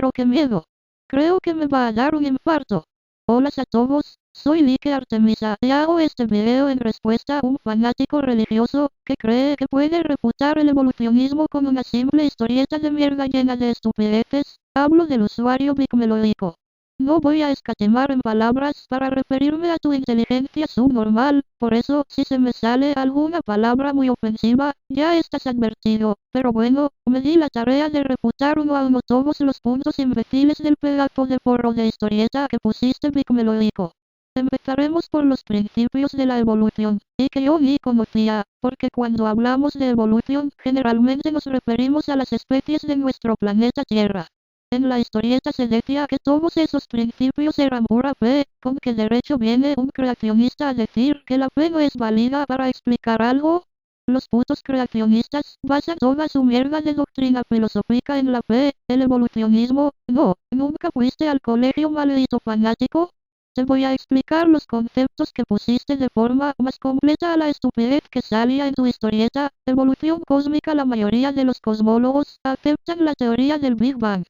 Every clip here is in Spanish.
pero qué miedo. Creo que me va a dar un infarto. Hola a todos, soy Lique Artemisa y hago este video en respuesta a un fanático religioso que cree que puede refutar el evolucionismo con una simple historieta de mierda llena de estupideces. Hablo del usuario Bigmelodico. No voy a escatimar en palabras para referirme a tu inteligencia subnormal, por eso, si se me sale alguna palabra muy ofensiva, ya estás advertido. Pero bueno, me di la tarea de refutar uno a uno todos los puntos imbéciles del pedazo de forro de historieta que pusiste Bigmelodico. Empezaremos por los principios de la evolución, y que yo ni conocía, porque cuando hablamos de evolución generalmente nos referimos a las especies de nuestro planeta Tierra. En la historieta se decía que todos esos principios eran pura fe. ¿Con qué derecho viene un creacionista a decir que la fe no es válida para explicar algo? Los putos creacionistas basan toda su mierda de doctrina filosófica en la fe, el evolucionismo. No, ¿nunca fuiste al colegio, maldito fanático? Te voy a explicar los conceptos que pusiste de forma más completa a la estupidez que salía en tu historieta. Evolución cósmica. La mayoría de los cosmólogos aceptan la teoría del Big Bang.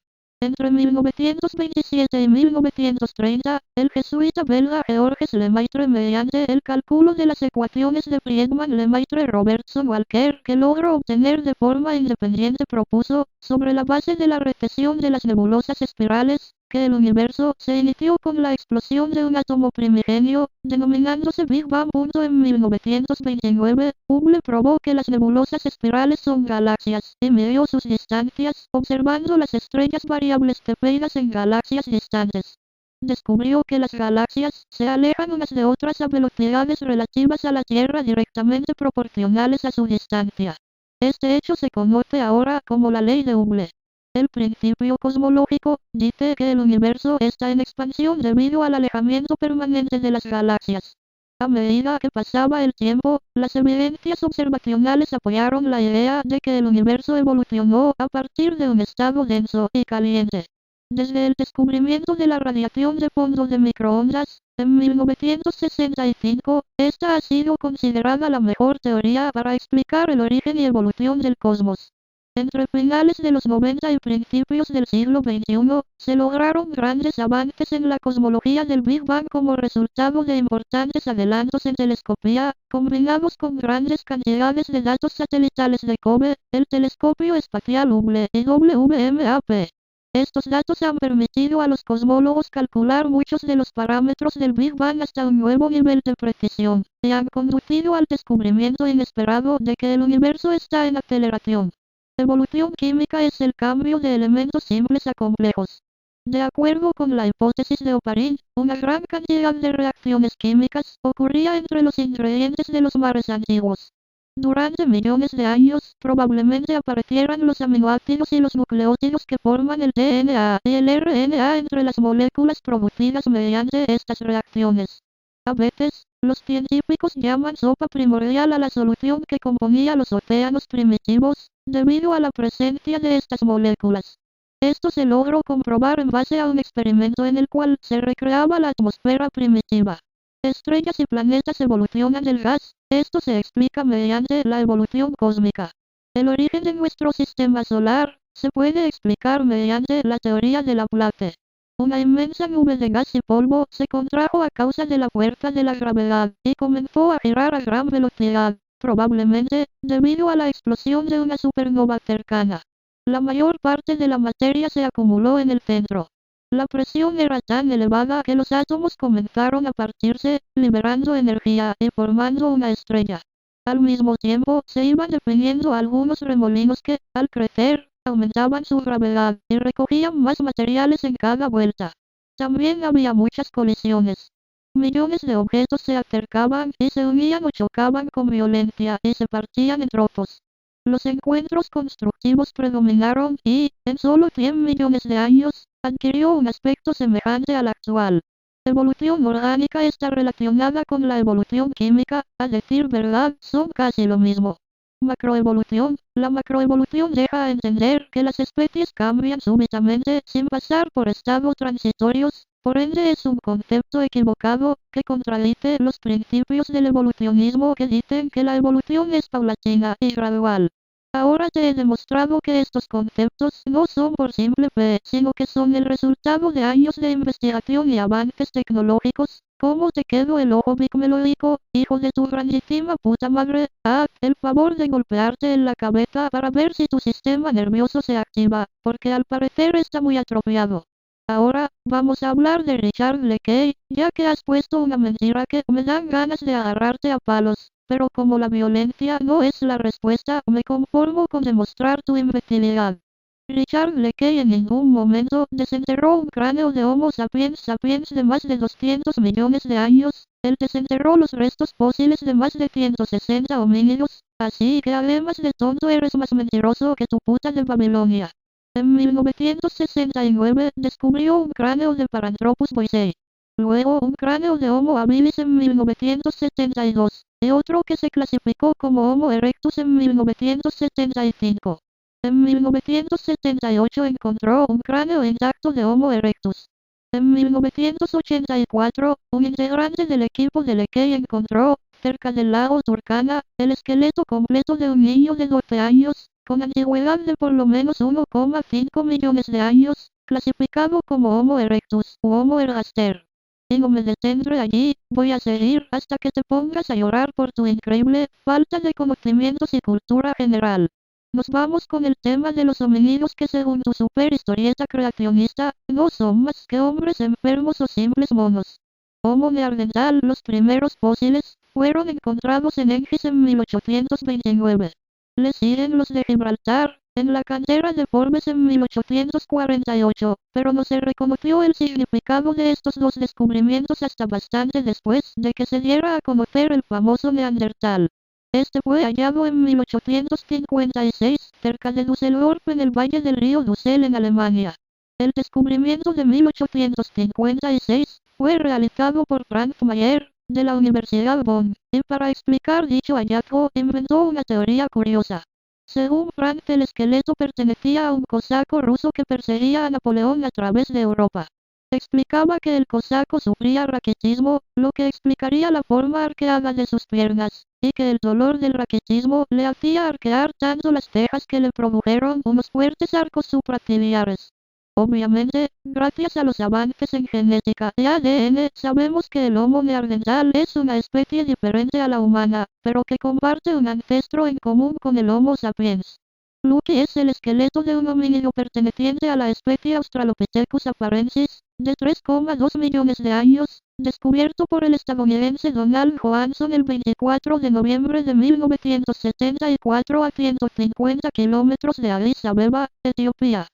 Entre 1927 y 1930, el jesuita belga Georges Lemaitre, mediante el cálculo de las ecuaciones de Friedmann-Lemaitre-Robertson-Walker, que logró obtener de forma independiente, propuso, sobre la base de la recesión de las nebulosas espirales, que el universo se inició con la explosión de un átomo primigenio, denominándose Big Bang. En 1929, Hubble probó que las nebulosas espirales son galaxias, y midió sus distancias, observando las estrellas variables cepeidas en galaxias distantes. Descubrió que las galaxias se alejan unas de otras a velocidades relativas a la Tierra directamente proporcionales a su distancia. Este hecho se conoce ahora como la ley de Hubble. El principio cosmológico dice que el universo está en expansión debido al alejamiento permanente de las galaxias. A medida que pasaba el tiempo, las evidencias observacionales apoyaron la idea de que el universo evolucionó a partir de un estado denso y caliente. Desde el descubrimiento de la radiación de fondo de microondas, en 1965, esta ha sido considerada la mejor teoría para explicar el origen y evolución del cosmos. Entre finales de los 90 y principios del siglo XXI, se lograron grandes avances en la cosmología del Big Bang como resultado de importantes adelantos en telescopía, combinados con grandes cantidades de datos satelitales de COBE, el telescopio espacial Hubble y WMAP. Estos datos han permitido a los cosmólogos calcular muchos de los parámetros del Big Bang hasta un nuevo nivel de precisión, y han conducido al descubrimiento inesperado de que el universo está en aceleración. Evolución química es el cambio de elementos simples a complejos. De acuerdo con la hipótesis de Oparin, una gran cantidad de reacciones químicas ocurría entre los ingredientes de los mares antiguos. Durante millones de años, probablemente aparecieran los aminoácidos y los nucleótidos que forman el DNA y el RNA entre las moléculas producidas mediante estas reacciones. A veces, los científicos llaman sopa primordial a la solución que componía los océanos primitivos, debido a la presencia de estas moléculas. Esto se logró comprobar en base a un experimento en el cual se recreaba la atmósfera primitiva. Estrellas y planetas evolucionan del gas. Esto se explica mediante la evolución cósmica. El origen de nuestro sistema solar se puede explicar mediante la teoría de Laplace. Una inmensa nube de gas y polvo se contrajo a causa de la fuerza de la gravedad y comenzó a girar a gran velocidad, probablemente debido a la explosión de una supernova cercana. La mayor parte de la materia se acumuló en el centro. La presión era tan elevada que los átomos comenzaron a partirse, liberando energía y formando una estrella. Al mismo tiempo, se iban definiendo algunos remolinos que, al crecer, aumentaban su gravedad y recogían más materiales en cada vuelta. También había muchas colisiones. Millones de objetos se acercaban y se unían o chocaban con violencia y se partían en trozos. Los encuentros constructivos predominaron y, en solo 100 millones de años, adquirió un aspecto semejante al actual. Evolución orgánica está relacionada con la evolución química, a decir verdad, son casi lo mismo. Macroevolución. La macroevolución deja a entender que las especies cambian súbitamente sin pasar por estados transitorios, por ende es un concepto equivocado, que contradice los principios del evolucionismo que dicen que la evolución es paulatina y gradual. Ahora te he demostrado que estos conceptos no son por simple fe, sino que son el resultado de años de investigación y avances tecnológicos. ¿Cómo te quedó el ojo bicmelódico, hijo de tu grandísima puta madre? Haz el favor de golpearte en la cabeza para ver si tu sistema nervioso se activa, porque al parecer está muy atrofiado. Ahora, vamos a hablar de Richard Leakey, ya que has puesto una mentira que me dan ganas de agarrarte a palos. Pero como la violencia no es la respuesta, me conformo con demostrar tu imbecilidad. Richard Leakey en ningún momento desenterró un cráneo de Homo sapiens sapiens de más de 200 millones de años. Él desenterró los restos fósiles de más de 160 homínidos, así que además de tonto eres más mentiroso que tu puta de Babilonia. En 1969 descubrió un cráneo de Paranthropus boisei. Luego un cráneo de Homo habilis en 1972, y otro que se clasificó como Homo erectus en 1975. En 1978 encontró un cráneo intacto de Homo erectus. En 1984, un integrante del equipo de Leakey encontró, cerca del lago Turkana, el esqueleto completo de un niño de 12 años, con antigüedad de por lo menos 1,5 millones de años, clasificado como Homo erectus u Homo ergaster. Y no me detendré allí, voy a seguir hasta que te pongas a llorar por tu increíble falta de conocimientos y cultura general. Nos vamos con el tema de los homínidos que según tu superhistorieta creacionista, no son más que hombres enfermos o simples monos. Homo neandertal, los primeros fósiles, fueron encontrados en Engis en 1829. Le siguen los de Gibraltar, en la cantera de Forbes en 1848, pero no se reconoció el significado de estos dos descubrimientos hasta bastante después de que se diera a conocer el famoso Neandertal. Este fue hallado en 1856, cerca de Düsseldorf en el valle del río Dussel en Alemania. El descubrimiento de 1856 fue realizado por Frank Mayer, de la Universidad Bonn, y para explicar dicho hallazgo inventó una teoría curiosa. Según Frank, el esqueleto pertenecía a un cosaco ruso que perseguía a Napoleón a través de Europa. Explicaba que el cosaco sufría raquitismo, lo que explicaría la forma arqueada de sus piernas, y que el dolor del raquitismo le hacía arquear tanto las cejas que le produjeron unos fuertes arcos supraciliares. Obviamente, gracias a los avances en genética y ADN, sabemos que el Homo neandertal es una especie diferente a la humana, pero que comparte un ancestro en común con el Homo sapiens. Luke es el esqueleto de un homínido perteneciente a la especie Australopithecus afarensis, de 3,2 millones de años, descubierto por el estadounidense Donald Johansson el 24 de noviembre de 1974 a 150 kilómetros de Addis Abeba, Etiopía.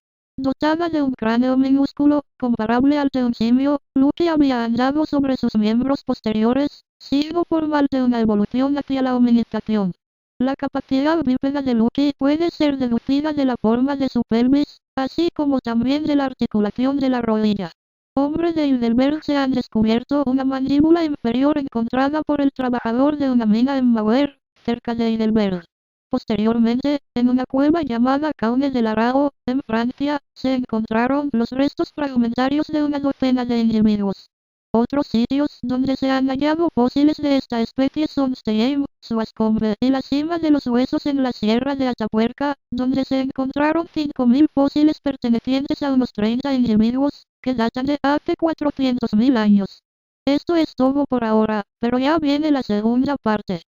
Dotada de un cráneo minúsculo, comparable al de un simio, Luke había andado sobre sus miembros posteriores, signo formal de una evolución hacia la hominidación. La capacidad bípeda de Luke puede ser deducida de la forma de su pelvis, así como también de la articulación de la rodilla. Hombre de Heidelberg se han descubierto una mandíbula inferior encontrada por el trabajador de una mina en Mauer, cerca de Heidelberg. Posteriormente, en una cueva llamada Caune del Arago, en Francia, se encontraron los restos fragmentarios de una docena de individuos. Otros sitios donde se han hallado fósiles de esta especie son Steheim, Suascombe y la cima de los huesos en la sierra de Atapuerca, donde se encontraron 5.000 fósiles pertenecientes a unos 30 individuos, que datan de hace 400.000 años. Esto es todo por ahora, pero ya viene la segunda parte.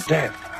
Death